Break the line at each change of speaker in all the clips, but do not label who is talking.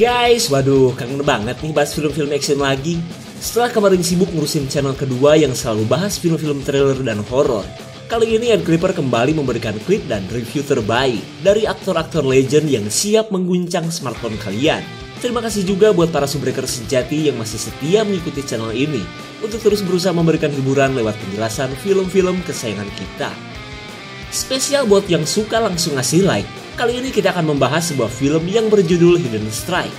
Guys, waduh kangen banget nih bahas film-film action lagi. Setelah kemarin sibuk ngurusin channel kedua yang selalu bahas film-film thriller dan horor, kali ini Ed Clipper kembali memberikan klip dan review terbaik dari aktor-aktor legend yang siap mengguncang smartphone kalian. Terima kasih juga buat para subbreaker sejati yang masih setia mengikuti channel ini untuk terus berusaha memberikan hiburan lewat penjelasan film-film kesayangan kita. Spesial buat yang suka langsung ngasih like, kali ini kita akan membahas sebuah film yang berjudul Hidden Strike.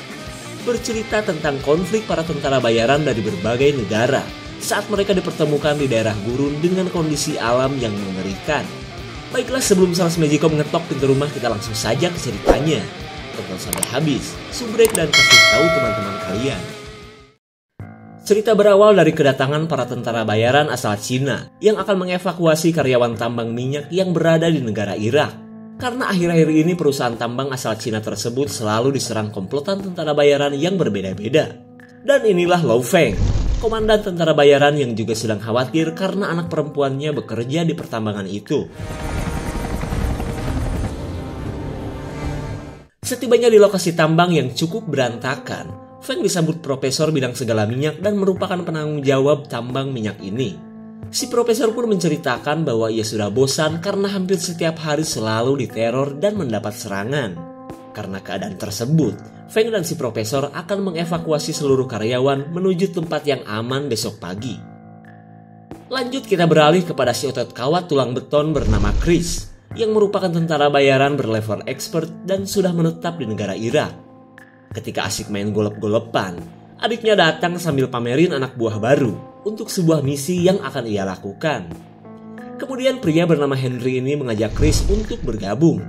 Bercerita tentang konflik para tentara bayaran dari berbagai negara saat mereka dipertemukan di daerah gurun dengan kondisi alam yang mengerikan. Baiklah, sebelum Sales Magico mengetok pintu rumah, kita langsung saja ke ceritanya. Tonton sampai habis, subrek dan kasih tahu teman-teman kalian. Cerita berawal dari kedatangan para tentara bayaran asal Cina yang akan mengevakuasi karyawan tambang minyak yang berada di negara Irak. Karena akhir-akhir ini perusahaan tambang asal Cina tersebut selalu diserang komplotan tentara bayaran yang berbeda-beda. Dan inilah Lo Feng, komandan tentara bayaran yang juga sedang khawatir karena anak perempuannya bekerja di pertambangan itu. Setibanya di lokasi tambang yang cukup berantakan, Feng disambut profesor bidang segala minyak dan merupakan penanggung jawab tambang minyak ini. Si profesor pun menceritakan bahwa ia sudah bosan karena hampir setiap hari selalu diteror dan mendapat serangan. Karena keadaan tersebut, Feng dan si profesor akan mengevakuasi seluruh karyawan menuju tempat yang aman besok pagi. Lanjut kita beralih kepada si otot kawat tulang beton bernama Chris, yang merupakan tentara bayaran berlevel expert dan sudah menetap di negara Irak. Ketika asik main golep-golepan, adiknya datang sambil pamerin anak buah baru untuk sebuah misi yang akan ia lakukan. Kemudian pria bernama Henry ini mengajak Chris untuk bergabung,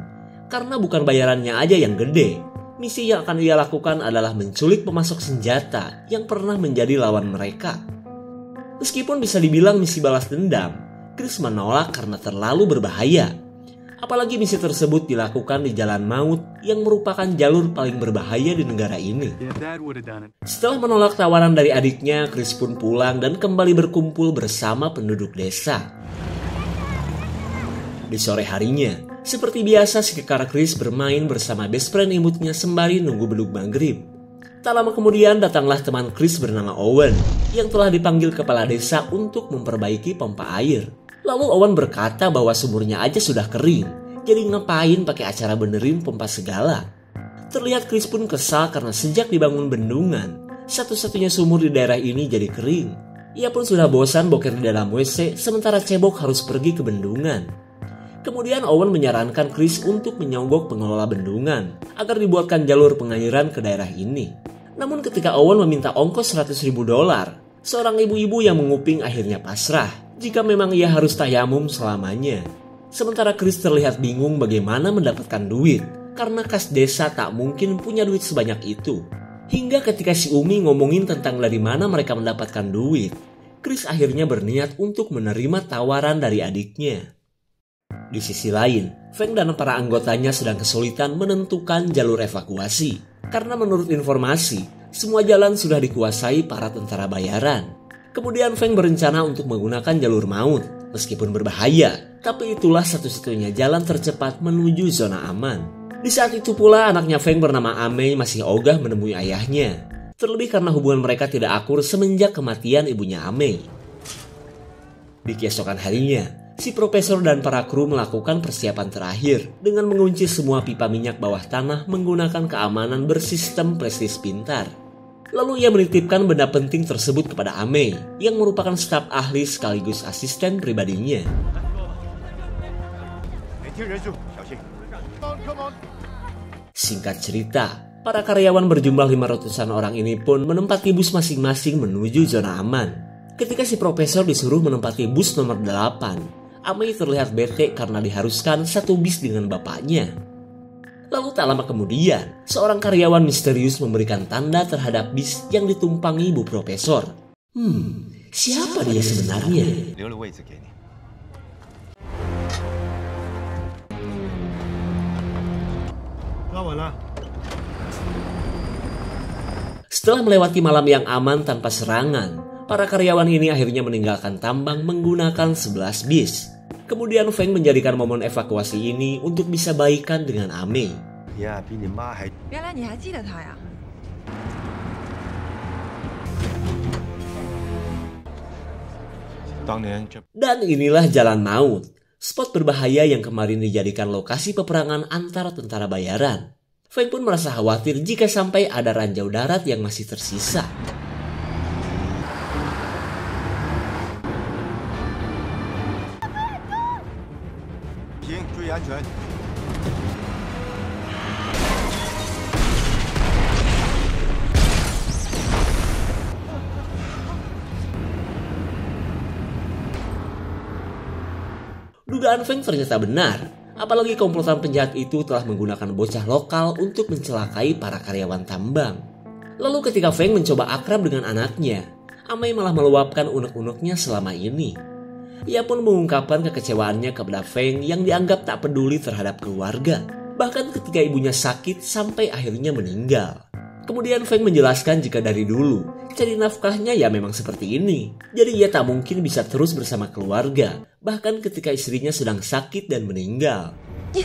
karena bukan bayarannya aja yang gede. Misi yang akan ia lakukan adalah menculik pemasok senjata yang pernah menjadi lawan mereka. Meskipun bisa dibilang misi balas dendam, Chris menolak karena terlalu berbahaya. Apalagi misi tersebut dilakukan di Jalan Maut yang merupakan jalur paling berbahaya di negara ini. Setelah menolak tawaran dari adiknya, Chris pun pulang dan kembali berkumpul bersama penduduk desa. Di sore harinya, seperti biasa si kekar Chris bermain bersama best friend imutnya sembari nunggu beduk maghrib. Tak lama kemudian datanglah teman Chris bernama Owen yang telah dipanggil kepala desa untuk memperbaiki pompa air. Lalu Owen berkata bahwa sumurnya aja sudah kering, jadi ngapain pakai acara benerin pompa segala. Terlihat Chris pun kesal karena sejak dibangun bendungan, satu-satunya sumur di daerah ini jadi kering. Ia pun sudah bosan boker di dalam WC, sementara cebok harus pergi ke bendungan. Kemudian Owen menyarankan Chris untuk menyogok pengelola bendungan agar dibuatkan jalur pengairan ke daerah ini. Namun ketika Owen meminta ongkos $100.000, seorang ibu-ibu yang menguping akhirnya pasrah jika memang ia harus tayamum selamanya. Sementara Chris terlihat bingung bagaimana mendapatkan duit, karena kas desa tak mungkin punya duit sebanyak itu. Hingga ketika si Umi ngomongin tentang dari mana mereka mendapatkan duit, Chris akhirnya berniat untuk menerima tawaran dari adiknya. Di sisi lain, Feng dan para anggotanya sedang kesulitan menentukan jalur evakuasi, karena menurut informasi, semua jalan sudah dikuasai para tentara bayaran. Kemudian Feng berencana untuk menggunakan jalur maut, meskipun berbahaya, tapi itulah satu-satunya jalan tercepat menuju zona aman. Di saat itu pula anaknya Feng bernama Amei masih ogah menemui ayahnya, terlebih karena hubungan mereka tidak akur semenjak kematian ibunya Amei. Di keesokan harinya, si profesor dan para kru melakukan persiapan terakhir dengan mengunci semua pipa minyak bawah tanah menggunakan keamanan bersistem prestis pintar. Lalu ia menitipkan benda penting tersebut kepada Amei, yang merupakan staf ahli sekaligus asisten pribadinya. Singkat cerita, para karyawan berjumlah 500-an orang ini pun menempati bus masing-masing menuju zona aman. Ketika si profesor disuruh menempati bus nomor 8, Amei terlihat bete karena diharuskan satu bis dengan bapaknya. Lalu tak lama kemudian, seorang karyawan misterius memberikan tanda terhadap bis yang ditumpangi ibu profesor. Siapa dia sebenarnya? Setelah melewati malam yang aman tanpa serangan, para karyawan ini akhirnya meninggalkan tambang menggunakan 11 bis. Kemudian Feng menjadikan momen evakuasi ini untuk bisa baikan dengan Amei. Dan inilah Jalan Maut, spot berbahaya yang kemarin dijadikan lokasi peperangan antara tentara bayaran. Feng pun merasa khawatir jika sampai ada ranjau darat yang masih tersisa. Dugaan Feng ternyata benar, apalagi komplotan penjahat itu telah menggunakan bocah lokal untuk mencelakai para karyawan tambang. Lalu ketika Feng mencoba akrab dengan anaknya, Amei malah meluapkan unek-uneknya selama ini. Ia pun mengungkapkan kekecewaannya kepada Feng yang dianggap tak peduli terhadap keluarga, bahkan ketika ibunya sakit sampai akhirnya meninggal. Kemudian Feng menjelaskan jika dari dulu cari nafkahnya ya memang seperti ini. Jadi ia tak mungkin bisa terus bersama keluarga, bahkan ketika istrinya sedang sakit dan meninggal. Di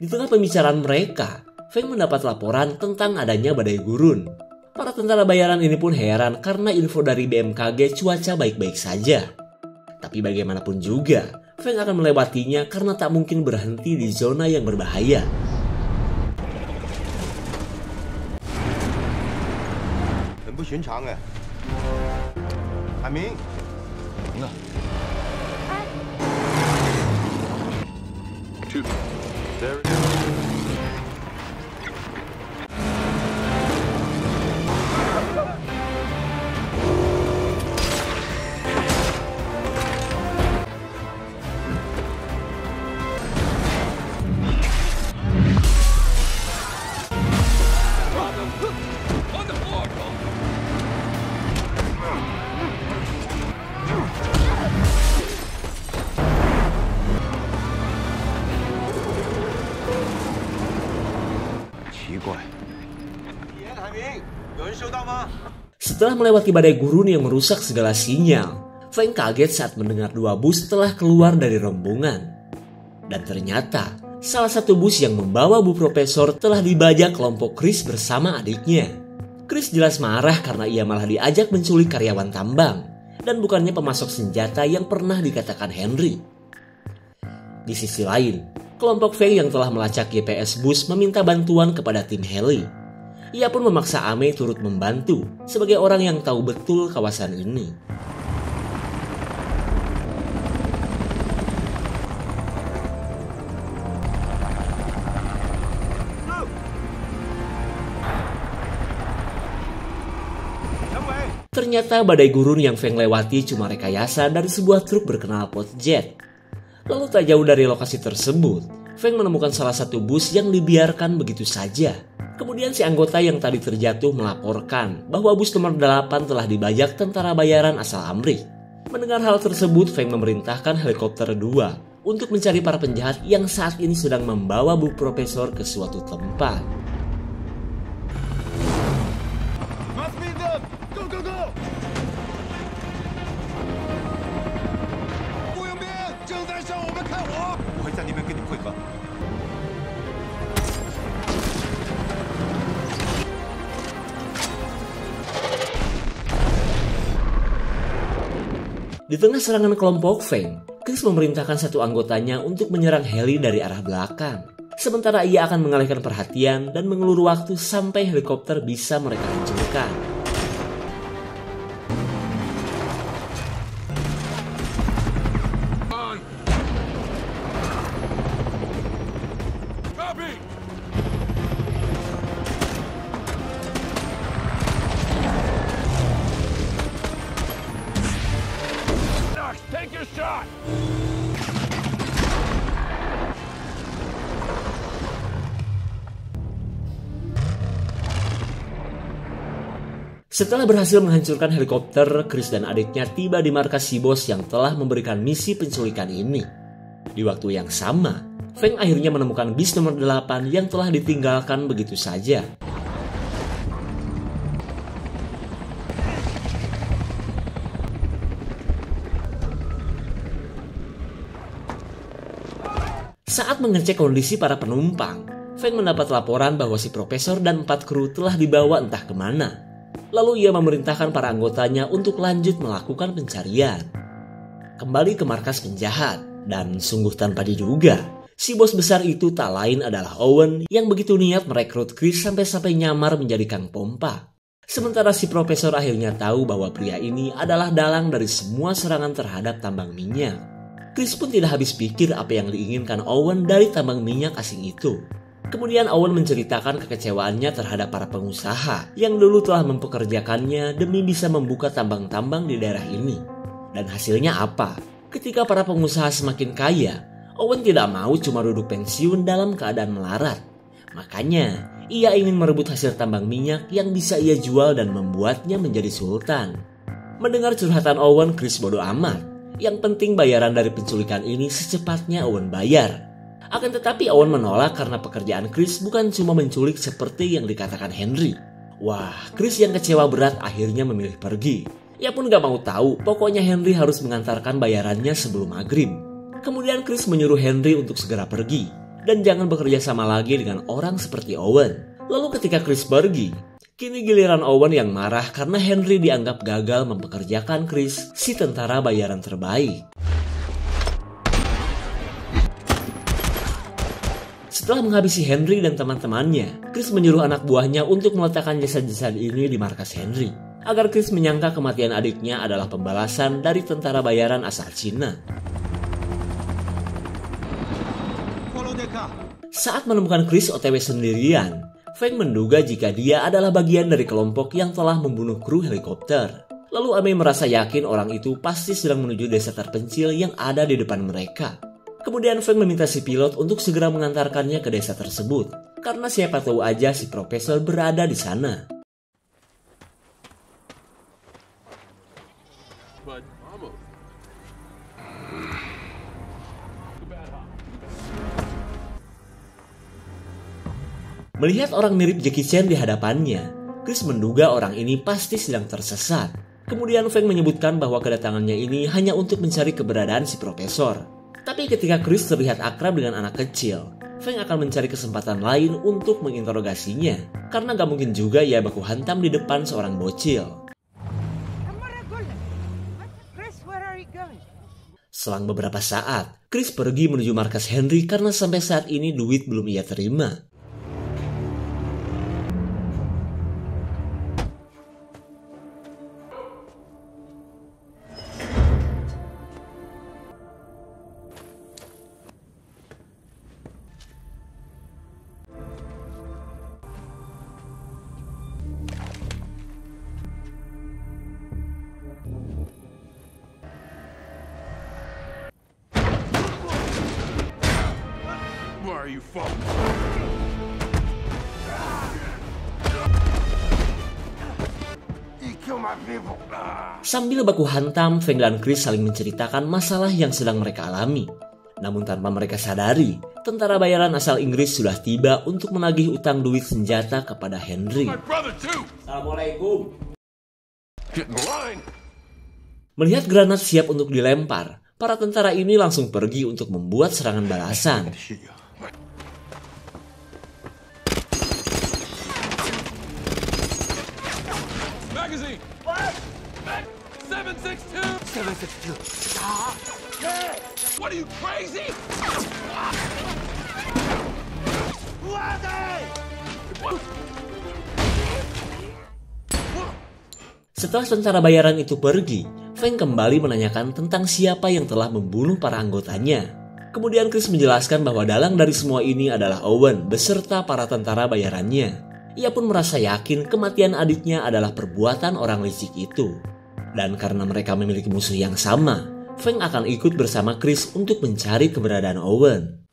tengah pembicaraan mereka, Feng mendapat laporan tentang adanya badai gurun. Para tentara bayaran ini pun heran karena info dari BMKG cuaca baik-baik saja. Tapi bagaimanapun juga, Feng akan melewatinya karena tak mungkin berhenti di zona yang berbahaya. Setelah melewati badai gurun yang merusak segala sinyal, Feng kaget saat mendengar dua bus telah keluar dari rombongan. Dan ternyata, salah satu bus yang membawa Bu Profesor telah dibajak kelompok Chris bersama adiknya. Chris jelas marah karena ia malah diajak menculik karyawan tambang, dan bukannya pemasok senjata yang pernah dikatakan Henry. Di sisi lain, kelompok Feng yang telah melacak GPS bus meminta bantuan kepada tim heli. Ia pun memaksa Amei turut membantu sebagai orang yang tahu betul kawasan ini. Ternyata badai gurun yang Feng lewati cuma rekayasa dari sebuah truk berknalpot jet. Lalu tak jauh dari lokasi tersebut, Feng menemukan salah satu bus yang dibiarkan begitu saja. Kemudian si anggota yang tadi terjatuh melaporkan bahwa bus nomor 8 telah dibajak tentara bayaran asal Amrik. Mendengar hal tersebut, Feng memerintahkan helikopter 2 untuk mencari para penjahat yang saat ini sedang membawa Bu Profesor ke suatu tempat. Di tengah serangan kelompok Feng, Chris memerintahkan satu anggotanya untuk menyerang heli dari arah belakang. Sementara ia akan mengalihkan perhatian dan mengulur waktu sampai helikopter bisa mereka hancurkan. Setelah berhasil menghancurkan helikopter, Chris dan adiknya tiba di markas si bos yang telah memberikan misi penculikan ini. Di waktu yang sama, Feng akhirnya menemukan bis nomor 8 yang telah ditinggalkan begitu saja. Saat mengecek kondisi para penumpang, Feng mendapat laporan bahwa si profesor dan 4 kru telah dibawa entah kemana. Lalu ia memerintahkan para anggotanya untuk lanjut melakukan pencarian. Kembali ke markas penjahat, dan sungguh tanpa diduga, si bos besar itu tak lain adalah Owen yang begitu niat merekrut Chris sampai-sampai nyamar menjadi kang pompa. Sementara si profesor akhirnya tahu bahwa pria ini adalah dalang dari semua serangan terhadap tambang minyak. Chris pun tidak habis pikir apa yang diinginkan Owen dari tambang minyak asing itu. Kemudian Owen menceritakan kekecewaannya terhadap para pengusaha yang dulu telah mempekerjakannya demi bisa membuka tambang-tambang di daerah ini. Dan hasilnya apa? Ketika para pengusaha semakin kaya, Owen tidak mau cuma duduk pensiun dalam keadaan melarat. Makanya, ia ingin merebut hasil tambang minyak yang bisa ia jual dan membuatnya menjadi sultan. Mendengar curhatan Owen, Chris bodoh amat. Yang penting bayaran dari penculikan ini secepatnya Owen bayar. Akan tetapi Owen menolak karena pekerjaan Chris bukan cuma menculik seperti yang dikatakan Henry. Wah, Chris yang kecewa berat akhirnya memilih pergi. Ia pun gak mau tahu, pokoknya Henry harus mengantarkan bayarannya sebelum maghrib. Kemudian Chris menyuruh Henry untuk segera pergi dan jangan bekerja sama lagi dengan orang seperti Owen. Lalu ketika Chris pergi, kini giliran Owen yang marah karena Henry dianggap gagal mempekerjakan Chris, si tentara bayaran terbaik. Setelah menghabisi Henry dan teman-temannya, Chris menyuruh anak buahnya untuk meletakkan jasad-jasad ini di markas Henry, agar Chris menyangka kematian adiknya adalah pembalasan dari tentara bayaran asal Cina. Saat menemukan Chris OTW sendirian, Feng menduga jika dia adalah bagian dari kelompok yang telah membunuh kru helikopter. Lalu Ame merasa yakin orang itu pasti sedang menuju desa terpencil yang ada di depan mereka. Kemudian Feng meminta si pilot untuk segera mengantarkannya ke desa tersebut, karena siapa tahu aja si profesor berada di sana. Melihat orang mirip Jackie Chan di hadapannya, Chris menduga orang ini pasti sedang tersesat. Kemudian Feng menyebutkan bahwa kedatangannya ini hanya untuk mencari keberadaan si profesor. Tapi ketika Chris terlihat akrab dengan anak kecil, Feng akan mencari kesempatan lain untuk menginterogasinya, karena gak mungkin juga ia baku hantam di depan seorang bocil. Selang beberapa saat, Chris pergi menuju markas Henry karena sampai saat ini duit belum ia terima. Sambil baku hantam, Feng dan Chris saling menceritakan masalah yang sedang mereka alami. Namun tanpa mereka sadari, tentara bayaran asal Inggris sudah tiba untuk menagih utang duit senjata kepada Henry. Assalamualaikum. Melihat granat siap untuk dilempar, para tentara ini langsung pergi untuk membuat serangan balasan.
What are you crazy?
Setelah tentara bayaran itu pergi, Feng kembali menanyakan tentang siapa yang telah membunuh para anggotanya. Kemudian Chris menjelaskan bahwa dalang dari semua ini adalah Owen beserta para tentara bayarannya. Ia pun merasa yakin kematian adiknya adalah perbuatan orang licik itu. Dan karena mereka memiliki musuh yang sama, Feng akan ikut bersama Chris untuk mencari keberadaan Owen.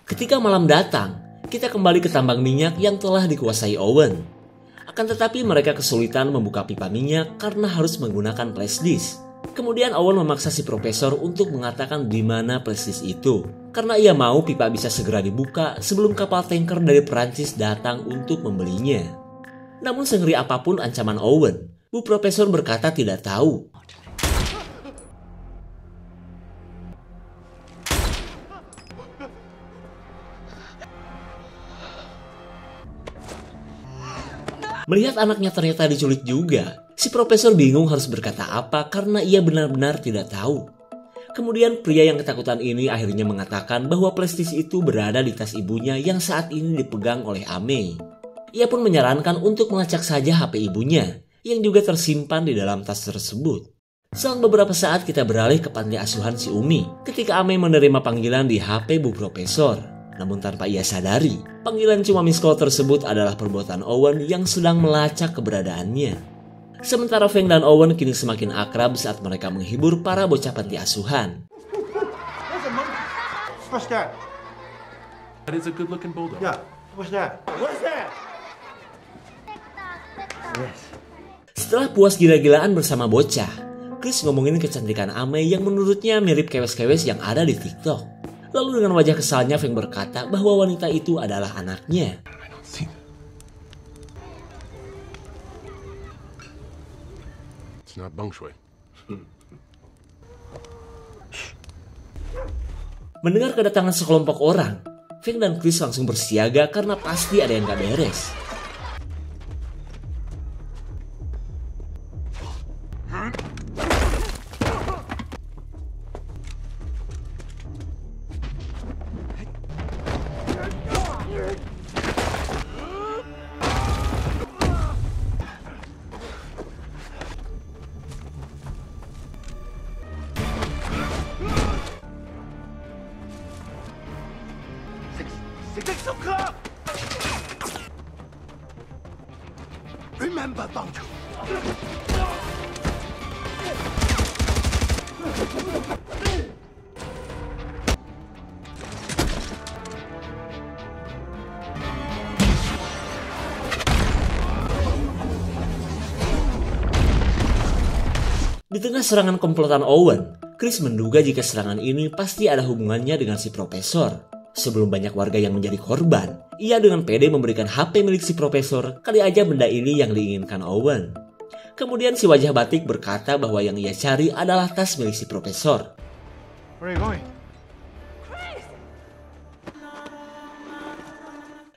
Ketika malam datang, kita kembali ke tambang minyak yang telah dikuasai Owen. Akan tetapi mereka kesulitan membuka pipa minyak karena harus menggunakan flashdisk. Kemudian Owen memaksa si profesor untuk mengatakan di mana flashdisk itu, karena ia mau pipa bisa segera dibuka sebelum kapal tanker dari Perancis datang untuk membelinya. Namun sengeri apapun ancaman Owen, Bu Profesor berkata tidak tahu. Melihat anaknya ternyata diculik juga, si profesor bingung harus berkata apa karena ia benar-benar tidak tahu. Kemudian pria yang ketakutan ini akhirnya mengatakan bahwa PlayStation itu berada di tas ibunya yang saat ini dipegang oleh Ame. Ia pun menyarankan untuk melacak saja HP ibunya yang juga tersimpan di dalam tas tersebut. Selang beberapa saat kita beralih ke panti asuhan si Umi ketika Ame menerima panggilan di HP Bu Profesor. Namun tanpa ia sadari, panggilan cuma miss call tersebut adalah perbuatan Owen yang sedang melacak keberadaannya. Sementara Feng dan Owen kini semakin akrab saat mereka menghibur para bocah panti asuhan.
What's that?
That is a good-looking bulldog.
Yeah. What's that? What's that? Yes.
Setelah puas gila-gilaan bersama bocah, Chris ngomongin kecantikan Ame yang menurutnya mirip kewes-kewes yang ada di TikTok. Lalu dengan wajah kesalnya Feng berkata bahwa wanita itu adalah anaknya.
I don't see that. It's not beng shui.
Mendengar kedatangan sekelompok orang, Feng dan Chris langsung bersiaga karena pasti ada yang gak beres.
Remember, Bangchu.
Di tengah serangan komplotan Owen, Chris menduga jika serangan ini pasti ada hubungannya dengan si profesor. Sebelum banyak warga yang menjadi korban, ia dengan pede memberikan HP milik si profesor, kali aja benda ini yang diinginkan Owen. Kemudian si wajah batik berkata bahwa yang ia cari adalah tas milik si profesor.
Where are you going?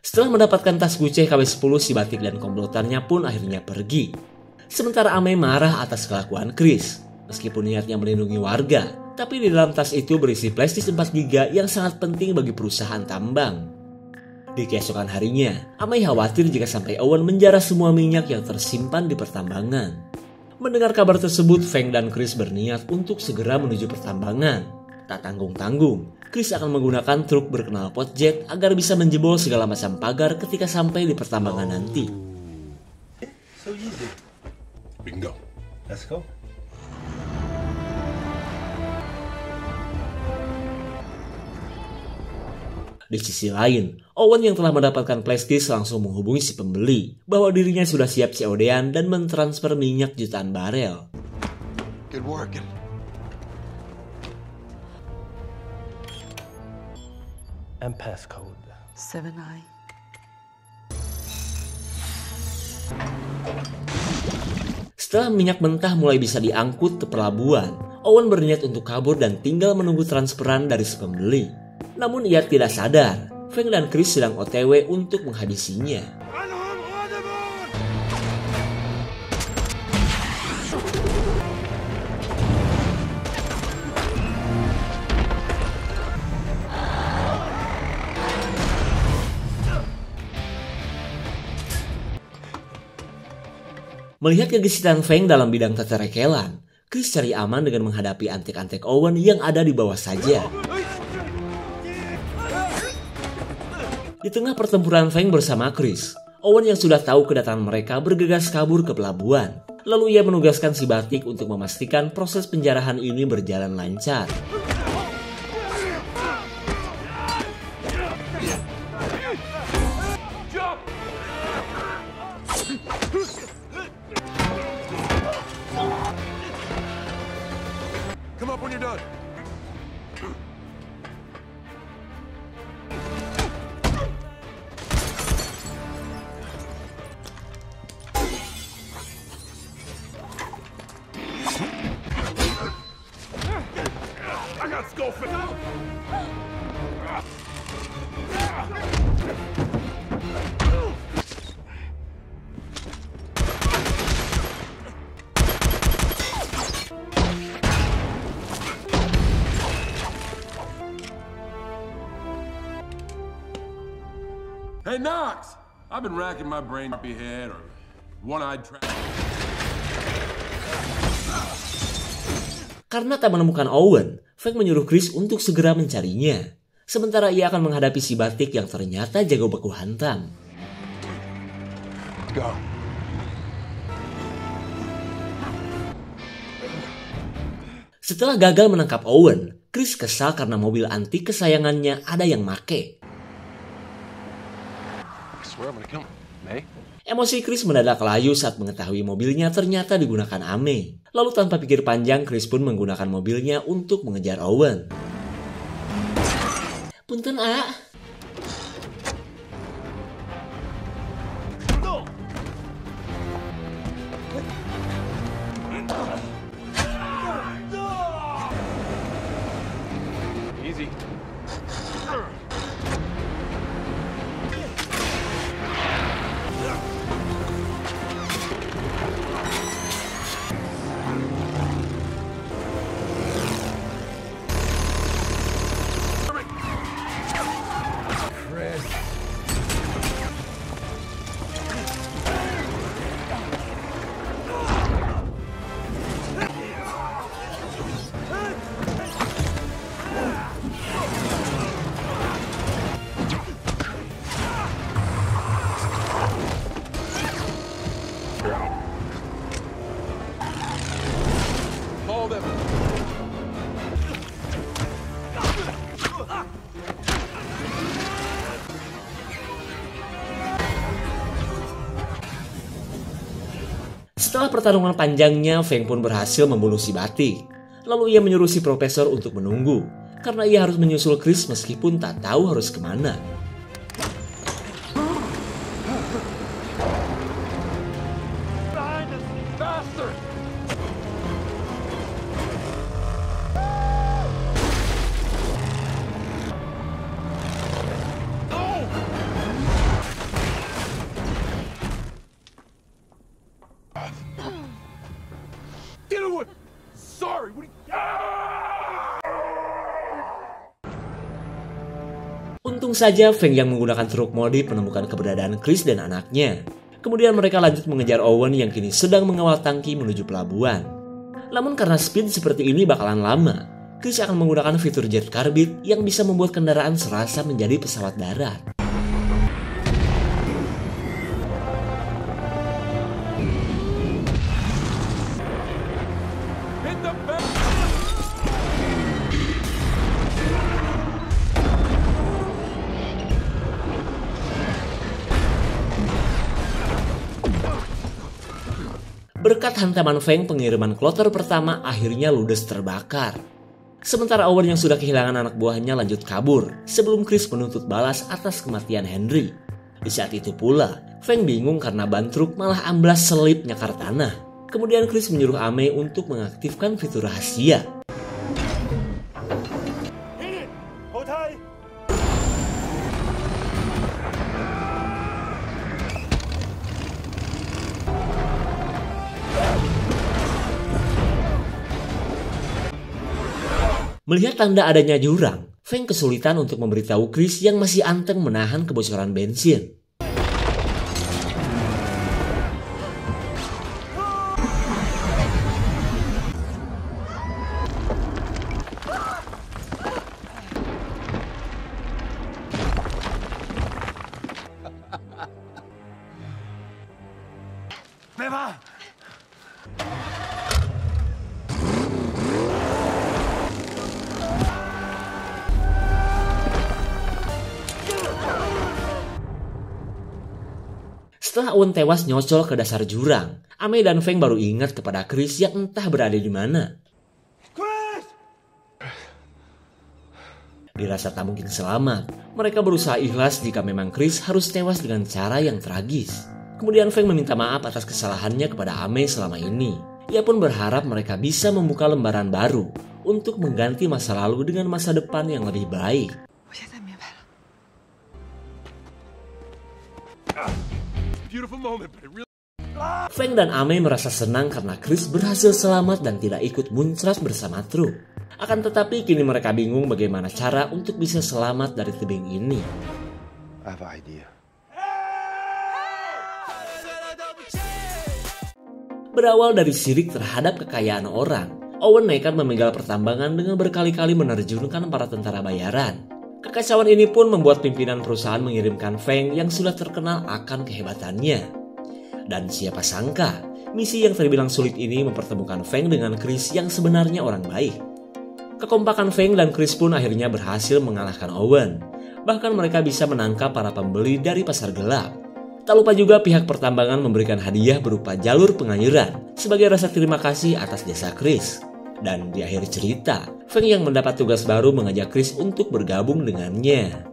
Setelah mendapatkan tas Gucci KW10, si batik dan komplotannya pun akhirnya pergi. Sementara Ame marah atas kelakuan Chris. Meskipun niatnya melindungi warga, tapi di dalam tas itu berisi PlayStation 4 GB yang sangat penting bagi perusahaan tambang. Di keesokan harinya, Ame khawatir jika sampai Owen menjarah semua minyak yang tersimpan di pertambangan. Mendengar kabar tersebut, Feng dan Chris berniat untuk segera menuju pertambangan. Tak tanggung-tanggung, Chris akan menggunakan truk berknalpot jet agar bisa menjebol segala macam pagar ketika sampai di pertambangan nanti.
So easy.
Bingo.
Let's go.
Di sisi lain, Owen yang telah mendapatkan PlayStation langsung menghubungi si pembeli bahwa dirinya sudah siap COD-an dan mentransfer minyak jutaan barel.
Good working. And passcode.
7-9.
Setelah minyak mentah mulai bisa diangkut ke pelabuhan, Owen berniat untuk kabur dan tinggal menunggu transferan dari si pembeli. Namun ia tidak sadar, Feng dan Chris sedang OTW untuk menghabisinya. Melihat kegesitan Feng dalam bidang teterekelan, Chris cari aman dengan menghadapi antek-antek Owen yang ada di bawah saja. Di tengah pertempuran Feng bersama Chris, Owen yang sudah tahu kedatangan mereka bergegas kabur ke pelabuhan. Lalu ia menugaskan si batik untuk memastikan proses penjarahan ini berjalan lancar.
Come up when you're done. I got Schofield. Hey, Knox! I've been racking my brain up your head or one-eyed trap.
Karena tak menemukan Owen, Frank menyuruh Chris untuk segera mencarinya. Sementara ia akan menghadapi si batik yang ternyata jago baku hantam.
Go.
Setelah gagal menangkap Owen, Chris kesal karena mobil antik kesayangannya ada yang make.
I swear I'm gonna kill him. May?
Emosi Chris mendadak layu saat mengetahui mobilnya ternyata digunakan Ame. Lalu tanpa pikir panjang, Chris pun menggunakan mobilnya untuk mengejar Owen. Punten, A.
Easy.
Hold him!
Setelah pertarungan panjangnya, Feng pun berhasil membunuh si batik. Lalu ia menyuruh si profesor untuk menunggu, karena ia harus menyusul Chris meskipun tak tahu harus kemana.
Get away! Sorry, what are you...
Untung saja Feng yang menggunakan truk modif menemukan keberadaan Chris dan anaknya. Kemudian mereka lanjut mengejar Owen yang kini sedang mengawal tangki menuju pelabuhan. Namun karena speed seperti ini bakalan lama, Chris akan menggunakan fitur jet carbide yang bisa membuat kendaraan serasa menjadi pesawat darat.
Hit the back!
Berkat hantaman Feng, pengiriman kloter pertama akhirnya ludes terbakar. Sementara Owen yang sudah kehilangan anak buahnya lanjut kabur sebelum Chris menuntut balas atas kematian Henry. Di saat itu pula, Feng bingung karena ban truk malah amblas selip nyakar tanah. Kemudian Chris menyuruh Ame untuk mengaktifkan fitur rahasia.
Hold tight.
Melihat tanda adanya jurang, Feng kesulitan untuk memberitahu Chris yang masih anteng menahan kebocoran bensin.
Beba!
Setelah Owen tewas nyocol ke dasar jurang, Ame dan Feng baru ingat kepada Chris yang entah berada di mana.
Chris!
Dirasa tak mungkin selamat, mereka berusaha ikhlas jika memang Chris harus tewas dengan cara yang tragis. Kemudian Feng meminta maaf atas kesalahannya kepada Ame selama ini. Ia pun berharap mereka bisa membuka lembaran baru untuk mengganti masa lalu dengan masa depan yang lebih baik.
Beautiful moment, but it really...
Feng dan Ame merasa senang karena Chris berhasil selamat dan tidak ikut muncrat bersama truk. Akan tetapi kini mereka bingung bagaimana cara untuk bisa selamat dari tebing ini.
I have an idea.
Berawal dari sirik terhadap kekayaan orang, Owen nekat memenggal pertambangan dengan berkali-kali menerjunkan para tentara bayaran. Kekacauan ini pun membuat pimpinan perusahaan mengirimkan Feng yang sudah terkenal akan kehebatannya. Dan siapa sangka, misi yang terbilang sulit ini mempertemukan Feng dengan Chris yang sebenarnya orang baik. Kekompakan Feng dan Chris pun akhirnya berhasil mengalahkan Owen. Bahkan mereka bisa menangkap para pembeli dari pasar gelap. Tak lupa juga pihak pertambangan memberikan hadiah berupa jalur pengairan sebagai rasa terima kasih atas jasa Chris. Dan di akhir cerita, Feng yang mendapat tugas baru mengajak Chris untuk bergabung dengannya.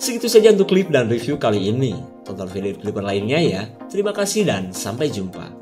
Segitu saja untuk klip dan review kali ini. Tonton video klip lainnya ya. Terima kasih dan sampai jumpa.